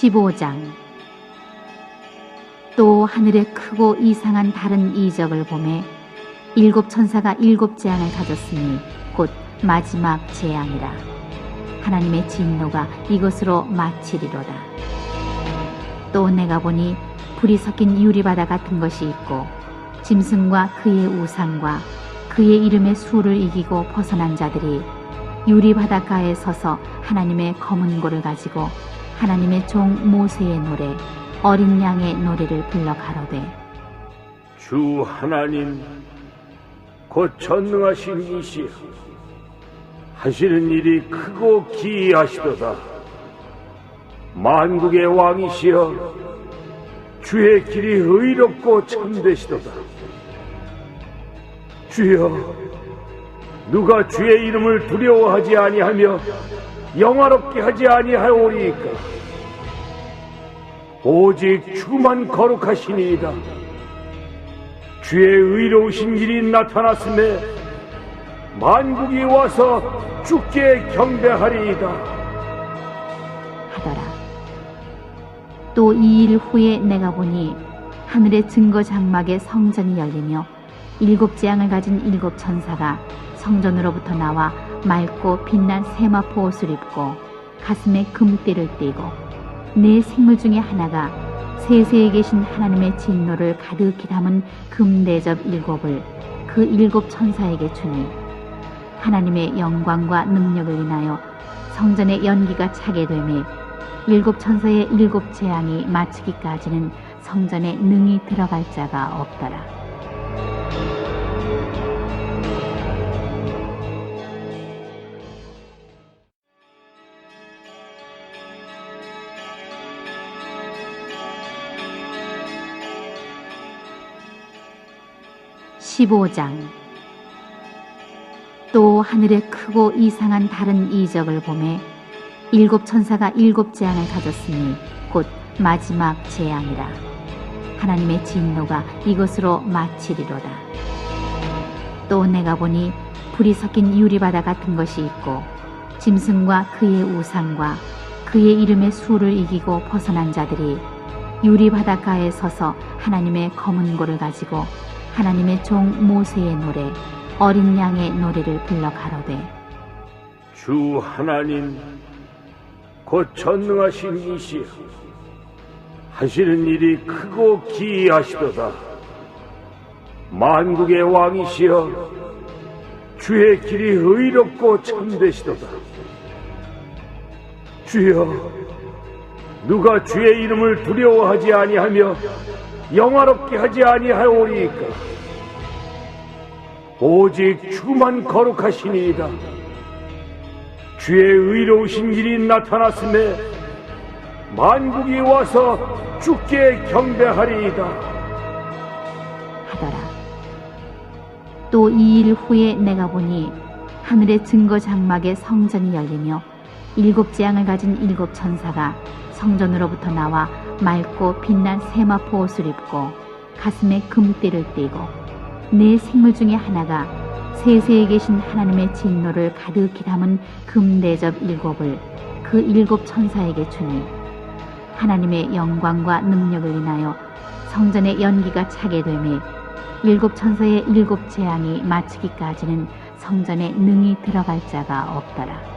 15장. 또 하늘에 크고 이상한 다른 이적을 보매 일곱 천사가 일곱 재앙을 가졌으니 곧 마지막 재앙이라. 하나님의 진노가 이것으로 마치리로다. 또 내가 보니 불이 섞인 유리바다 같은 것이 있고 짐승과 그의 우상과 그의 이름의 수를 이기고 벗어난 자들이 유리바닷가에 서서 하나님의 검은 고를 가지고 하나님의 종 모세의 노래 어린 양의 노래를 불러 가로되, 주 하나님 곧 전능하신 이시여, 하시는 일이 크고 기이하시도다. 만국의 왕이시여, 주의 길이 의롭고 참되시도다. 주여, 누가 주의 이름을 두려워하지 아니하며 영화롭게 하지 아니하오리이까? 오직 주만 거룩하시니이다. 주의 의로우신 일이 나타났음에 만국이 와서 주께 경배하리이다 하더라. 또 2일 후에 내가 보니 하늘의 증거 장막의 성전이 열리며 일곱 재앙을 가진 일곱 천사가 성전으로부터 나와 맑고 빛난 세마포 옷을 입고 가슴에 금띠를 띠고 네 생물 중에 하나가 세세에 계신 하나님의 진노를 가득히 담은 금대접 일곱을 그 일곱 천사에게 주니, 하나님의 영광과 능력을 인하여 성전의 연기가 차게 되매 일곱 천사의 일곱 재앙이 마치기까지는 성전에 능히 들어갈 자가 없더라. (15장) 또 하늘에 크고 이상한 다른 이적을 보매 일곱 천사가 일곱 재앙을 가졌으니 곧 마지막 재앙이라. 하나님의 진노가 이것으로 마치리로다. 또 내가 보니 불이 섞인 유리바다 같은 것이 있고 짐승과 그의 우상과 그의 이름의 수를 이기고 벗어난 자들이 유리바닷가에 서서 하나님의 검은 고를 가지고 하나님의 종 모세의 노래 어린 양의 노래를 불러 가로되, 주 하나님 곧 전능하신 이시여, 하시는 일이 크고 기이하시도다. 만국의 왕이시여, 주의 길이 의롭고 참되시도다. 주여, 누가 주의 이름을 두려워하지 아니하며 영화롭게 하지 아니하오리이까? 오직 주만 거룩하시니이다. 주의 의로우신 일이 나타났음에 만국이 와서 주께 경배하리이다 하더라. 또 2일 후에 내가 보니 하늘의 증거 장막의 성전이 열리며 일곱 재앙을 가진 일곱 천사가 성전으로부터 나와 맑고 빛난 세마포 옷을 입고 가슴에 금띠를 띠고 네 생물 중에 하나가 세세에 계신 하나님의 진노를 가득히 담은 금대접 일곱을 그 일곱 천사에게 주니, 하나님의 영광과 능력을 인하여 성전의 연기가 차게 되매 일곱 천사의 일곱 재앙이 마치기까지는 성전에 능히 들어갈 자가 없더라.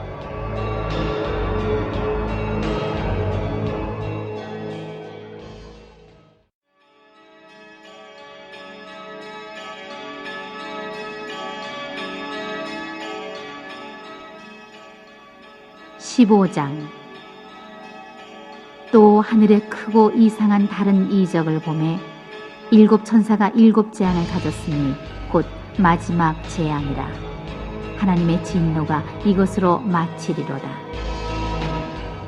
(15장) 또 하늘에 크고 이상한 다른 이적을 보매 일곱 천사가 일곱 재앙을 가졌으니 곧 마지막 재앙이라. 하나님의 진노가 이것으로 마치리로다.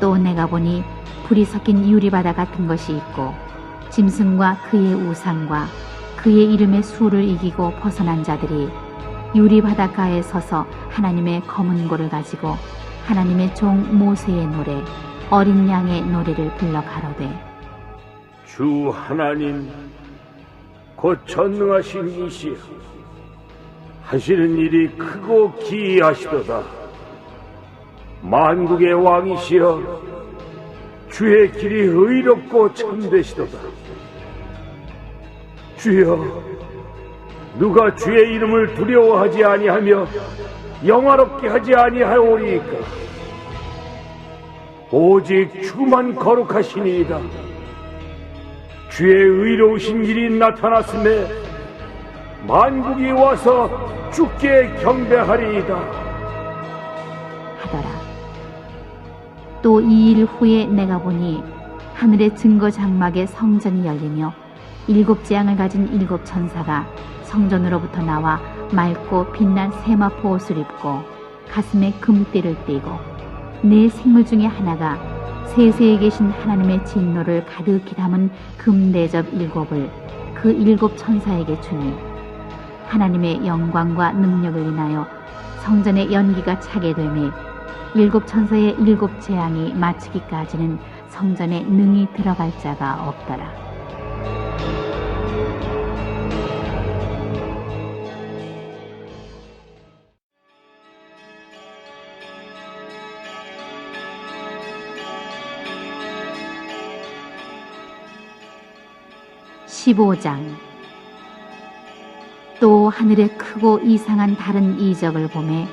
또 내가 보니 불이 섞인 유리바다 같은 것이 있고 짐승과 그의 우상과 그의 이름의 수를 이기고 벗어난 자들이 유리바닷가에 서서 하나님의 검은 고를 가지고 하나님의 종 모세의 노래 어린 양의 노래를 불러 가로되, 주 하나님 곧 전능하신 이시여, 하시는 일이 크고 기이하시도다. 만국의 왕이시여, 주의 길이 의롭고 참되시도다. 주여, 누가 주의 이름을 두려워하지 아니하며 영화롭게 하지 아니하오리이까? 오직 주만 거룩하시니이다. 주의 의로우신 길이 나타났음에 만국이 와서 주께 경배하리이다 하더라. 또 2일 후에 내가 보니 하늘의 증거 장막에 성전이 열리며 7 재앙을 가진 7 천사가 성전으로부터 나와 맑고 빛난 세마포 옷을 입고 가슴에 금띠를 띠고 네 생물 중에 하나가 세세에 계신 하나님의 진노를 가득히 담은 금대접 7을 그 7 천사에게 주니 하나님의 영광과 능력을 인하여 성전의 연기가 차게 되매 7 천사의 7 재앙이 마치기까지는 성전에 능히 들어갈 자가 없더라. 또 하늘에 크고 이상한 다른 이적을 보매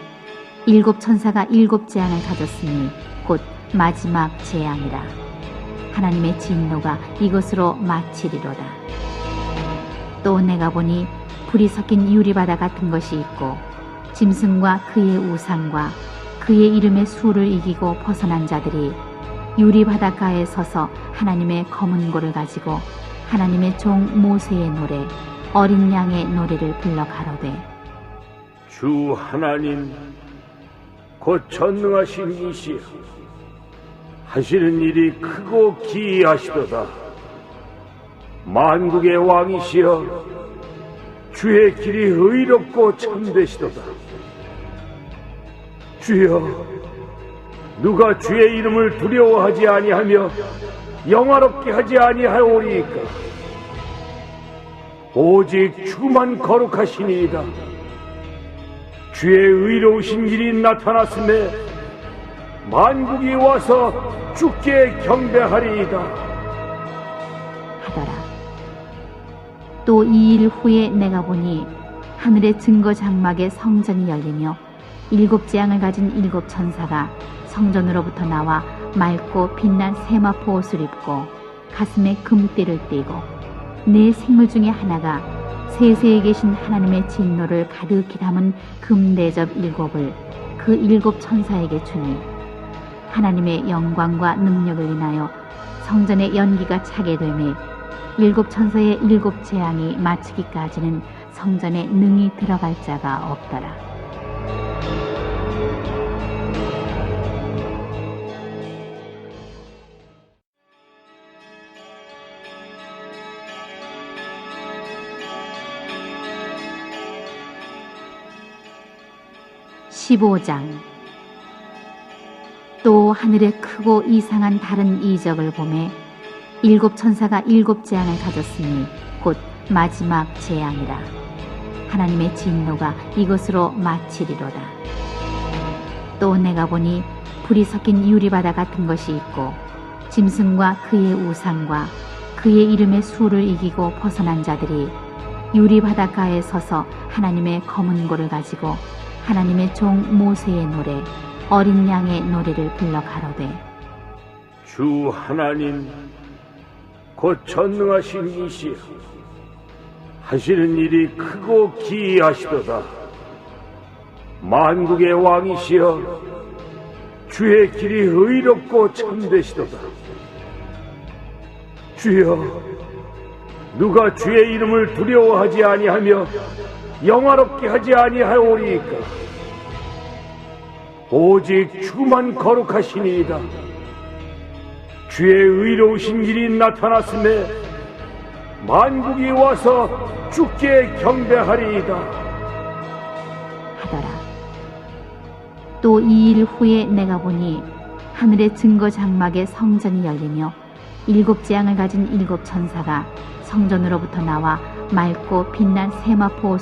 7 천사가 7 재앙을 가졌으니 곧 마지막 재앙이라. 하나님의 진노가 이것으로 마치리로다. 또 내가 보니 불이 섞인 유리바다 같은 것이 있고 짐승과 그의 우상과 그의 이름의 수를 이기고 벗어난 자들이 유리바닷가에 서서 하나님의 검은 고를 가지고 하나님의 종 모세의 노래 어린 양의 노래를 불러 가로되 주 하나님 곧 전능하신 이시여 하시는 일이 크고 기이하시도다. 만국의 왕이시여 주의 길이 의롭고 참되시도다. 주여, 누가 주의 이름을 두려워하지 아니하며 영화롭게 하지 아니하오리이까? 오직 주만 거룩하시니이다. 주의 의로우신 길이 나타났음에 만국이 와서 주께 경배하리이다 하더라. 또 2일 후에 내가 보니 하늘의 증거 장막에 성전이 열리며 7 재앙을 가진 7 천사가 성전으로부터 나와 맑고 빛난 세마포 옷을 입고 가슴에 금띠를 띠고 네 생물 중에 하나가 세세에 계신 하나님의 진노를 가득히 담은 금대접 7을 그 7 천사에게 주니 하나님의 영광과 능력을 인하여 성전의 연기가 차게 되매 7 천사의 7 재앙이 마치기까지는 성전에 능히 들어갈 자가 없더라. 또 하늘에 크고 이상한 다른 이적을 보매 7 천사가 7 재앙을 가졌으니 곧 마지막 재앙이라. 하나님의 진노가 이것으로 마치리로다. 또 내가 보니 불이 섞인 유리바다 같은 것이 있고 짐승과 그의 우상과 그의 이름의 수를 이기고 벗어난 자들이 유리바닷가에 서서 하나님의 검은 고를 가지고 하나님의 종 모세의 노래 어린 양의 노래를 불러 가로되 주 하나님 곧 전능하신 이시여 하시는 일이 크고 기이하시도다. 만국의 왕이시여 주의 길이 의롭고 참되시도다. 주여, 누가 주의 이름을 두려워하지 아니하며 영화롭게 하지 아니하오리이까? 오직 주만 거룩하시니이다. 주의 의로우신 길이 나타났음에 만국이 와서 주께 경배하리이다 하더라. 또 2일 후에 내가 보니 하늘의 증거 장막에 성전이 열리며 7 재앙을 가진 7 천사가 성전으로부터 나와 맑고 빛난 세마포